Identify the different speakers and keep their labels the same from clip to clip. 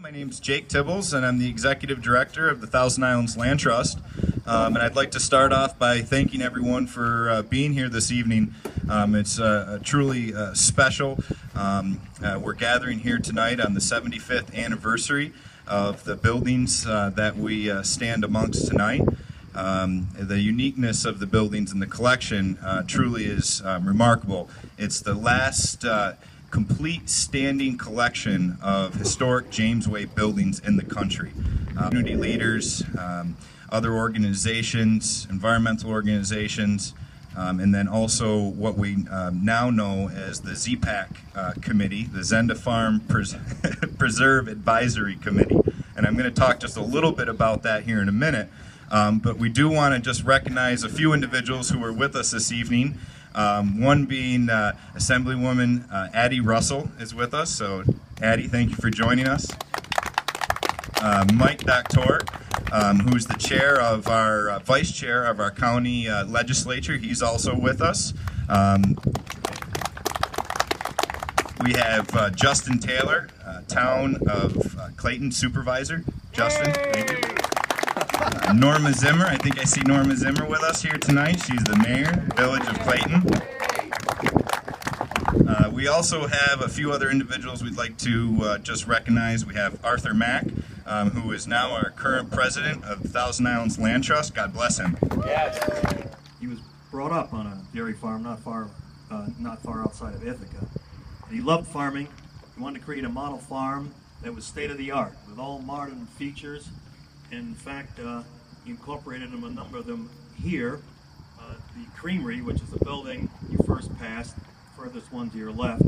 Speaker 1: My name's Jake Tibbles, and I'm the Executive Director of the Thousand Islands Land Trust. And I'd like to start off by thanking everyone for being here this evening. It's truly special. We're gathering here tonight on the 75th anniversary of the buildings that we stand amongst tonight. The uniqueness of the buildings and the collection truly is remarkable. It's the last complete standing collection of historic James Way buildings in the country. Community leaders, other organizations, environmental organizations, and then also what we now know as the ZPAC committee, the Zenda Farm Preserve Advisory Committee. And I'm going to talk just a little bit about that here in a minute. But we do want to just recognize a few individuals who are with us this evening. One being Assemblywoman Addie Russell is with us. So Addie, thank you for joining us. Mike Doctor, who's the chair of our vice chair of our county legislature, he's also with us. We have Justin Taylor, Town of Clayton Supervisor. Justin, thank you. Norma Zimmer, I think I see Norma Zimmer with us here tonight. She's the mayor, Village of Clayton. We also have a few other individuals we'd like to just recognize. We have Arthur Mack, who is now our current president of the Thousand Islands Land Trust. God bless him.
Speaker 2: Yes. He was brought up on a dairy farm not far outside of Ithaca. And he loved farming. He wanted to create a model farm that was state-of-the-art with all modern features. In fact, he incorporated a number of them here. The creamery, which is the building you first passed, furthest one to your left,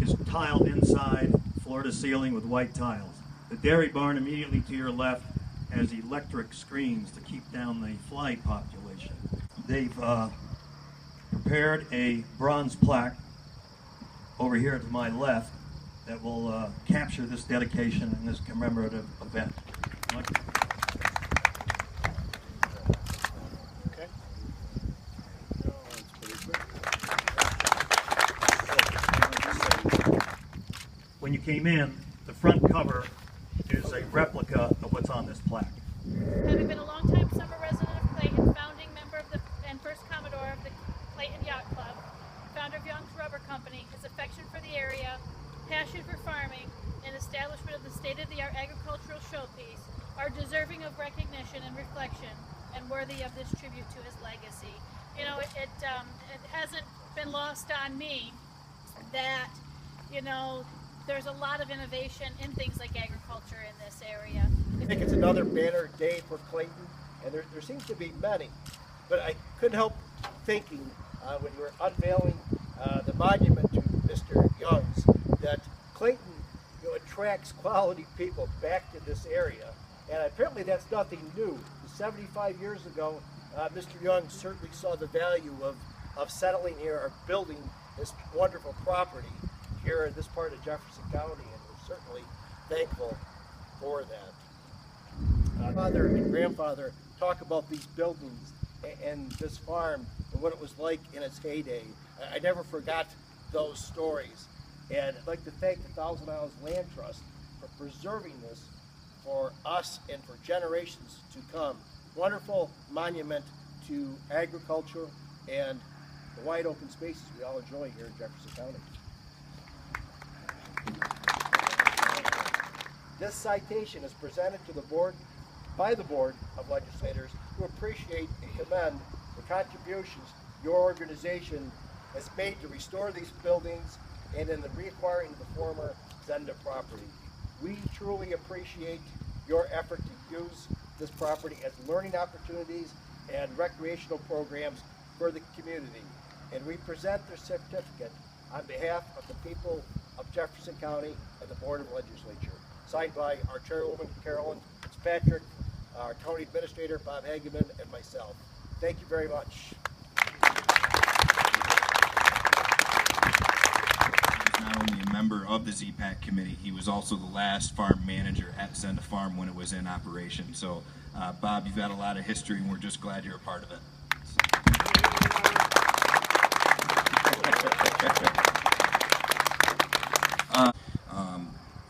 Speaker 2: is tiled inside, floor to ceiling with white tiles. The dairy barn immediately to your left has electric screens to keep down the fly population. They've prepared a bronze plaque over here to my left that will capture this dedication and this commemorative event. When you came in, the front cover is a replica of what's on this plaque.
Speaker 3: Having been a long-time summer resident of Clayton, founding member of and first Commodore of the Clayton Yacht Club, founder of Young's Rubber Company, his affection for the area, passion for farming, and establishment of the state-of-the-art agricultural showpiece are deserving of recognition and reflection and worthy of this tribute to his legacy. You know, it hasn't been lost on me that, you know, there's a lot of innovation in things like agriculture in this area.
Speaker 4: I think it's another banner day for Clayton, and there seems to be many. But I couldn't help thinking when you were unveiling the monument to Mr. Young's that Clayton, you know, attracts quality people back to this area, and apparently that's nothing new. 75 years ago, Mr. Young certainly saw the value of settling here or building this wonderful property here in this part of Jefferson County, and we're certainly thankful for that. My father and grandfather talk about these buildings and this farm and what it was like in its heyday. I never forgot those stories, and I'd like to thank the Thousand Islands Land Trust for preserving this for us and for generations to come. Wonderful monument to agriculture and the wide open spaces we all enjoy here in Jefferson County. This citation is presented to the board by the Board of Legislators, who appreciate and commend the contributions your organization has made to restore these buildings and in the reacquiring the former Zenda property. We truly appreciate your effort to use this property as learning opportunities and recreational programs for the community. And we present the certificate on behalf of the people of Jefferson County and the Board of Legislature, signed by our Chairwoman Carolyn Fitzpatrick, our County Administrator Bob Hageman, and myself. Thank you very much.
Speaker 1: He was not only a member of the ZPAC committee, he was also the last farm manager at Zenda Farm when it was in operation. So Bob, you've got a lot of history, and we're just glad you're a part of it.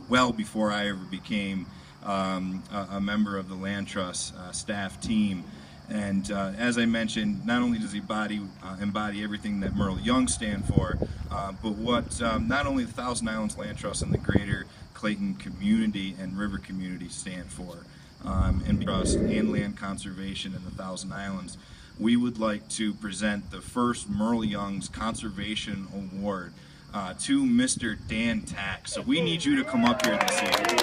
Speaker 1: well before I ever became a member of the Land Trust staff team. And as I mentioned, not only does he embody everything that Merle Young stand for, but what not only the Thousand Islands Land Trust and the greater Clayton community and river community stand for, and trust and land conservation in the Thousand Islands. We would like to present the first Merle Young's Conservation Award to Mr. Dan Tack. So we need you to come up here this evening.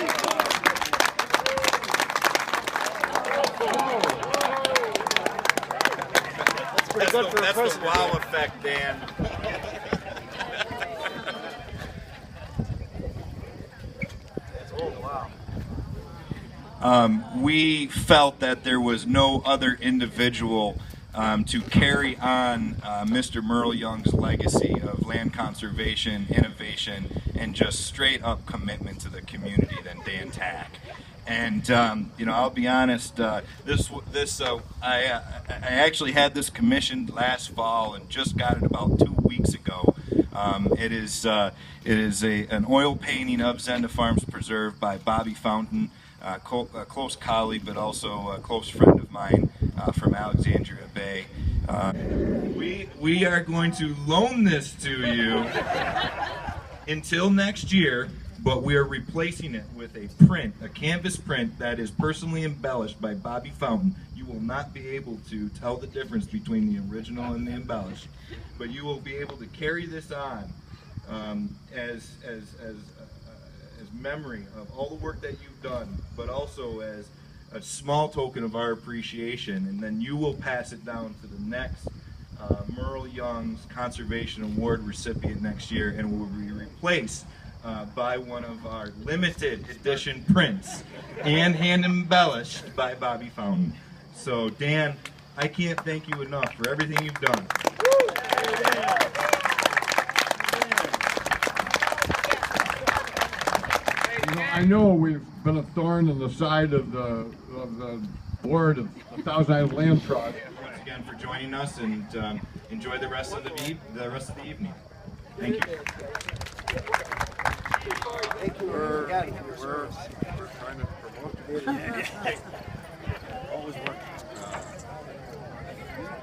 Speaker 4: Pretty good for a
Speaker 1: That's the
Speaker 4: president.
Speaker 1: wow effect, Dan.
Speaker 4: Oh, wow.
Speaker 1: We felt that there was no other individual to carry on Mr. Merle Young's legacy of land conservation, innovation, and just straight up commitment to the community than Dan Tack. And you know, I'll be honest. I actually had this commissioned last fall and just got it about 2 weeks ago. It is an oil painting of Zenda Farms Preserve by Bobby Fountain, a close colleague, but also a close friend of mine from Alexandria Bay. We are going to loan this to you until next year. But we are replacing it with a print, a canvas print that is personally embellished by Bobby Fountain. You will not be able to tell the difference between the original and the embellished, but you will be able to carry this on as memory of all the work that you've done, but also as a small token of our appreciation. And then you will pass it down to the next Merle Young's Conservation Award recipient next year, and will be replaced by one of our limited edition prints and hand embellished by Bobby Fountain. So Dan, I can't thank you enough for everything you've done.
Speaker 5: You know, I know we've been a thorn in the side of the board of the Thousand Island Land Trust.
Speaker 1: Once again for joining us, and enjoy the rest of the evening. Thank you.
Speaker 4: Thank you.
Speaker 5: We're trying to promote